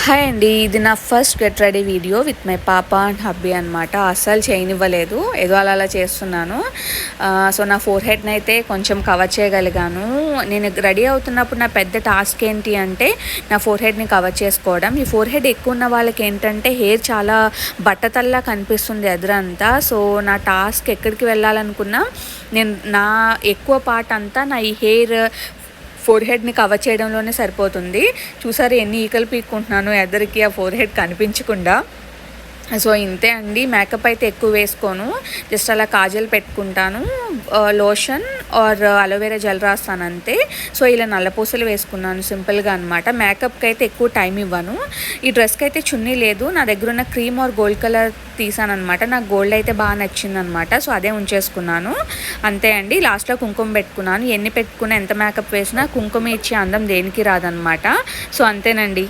Hi అండి. ఇది నా first get ready video with my పాప అండ్ హబ్బీ అనమాట. అస్సలు చేయనివ్వలేదు, ఏదో అలా చేస్తున్నాను. సో నా ఫోర్ హెడ్ని అయితే కొంచెం కవర్ చేయగలిగాను. నేను రెడీ అవుతున్నప్పుడు నా పెద్ద టాస్క్ ఏంటి అంటే నా ఫోర్ హెడ్ని కవర్ చేసుకోవడం. ఈ ఫోర్ హెడ్ ఎక్కువ ఉన్న వాళ్ళకి ఏంటంటే హెయిర్ చాలా బట్టతల్లా కనిపిస్తుంది ఎదురంతా. సో నా టాస్క్ ఎక్కడికి వెళ్ళాలనుకున్నా నేను నా ఎక్కువ పార్ట్ అంతా నా ఈ హెయిర్ ఫోర్ హెడ్ని కవర్ చేయడంలోనే సరిపోతుంది. చూసారు ఎన్ని ఈకలు పీక్కుంటున్నాను ఎద్దరికి ఆ ఫోర్ హెడ్ కనిపించకుండా. సో ఇంతే అండి. మేకప్ అయితే ఎక్కువ వేసుకోను, జస్ట్ అలా కాజల్ పెట్టుకుంటాను, లోషన్ ఆర్ అలోవెరా జెల్ రాస్తాను అంతే. సో ఇలా నల్లపూసలు వేసుకున్నాను సింపుల్గా అనమాట. మేకప్కి అయితే ఎక్కువ టైం ఇవ్వను. ఈ డ్రెస్కి అయితే చున్నీ లేదు, నా దగ్గర ఉన్న క్రీమ్ ఆర్ గోల్డ్ కలర్ తీసాను అనమాట. నాకు గోల్డ్ అయితే బాగా నచ్చింది అనమాట, సో అదే ఉంచేసుకున్నాను అంతే అండి. లాస్ట్లో కుంకుమ పెట్టుకున్నాను. ఎన్ని పెట్టుకున్నా ఎంత మేకప్ వేసినా కుంకుమ ఇచ్చే అందం దేనికి రాదనమాట. సో అంతేనండి.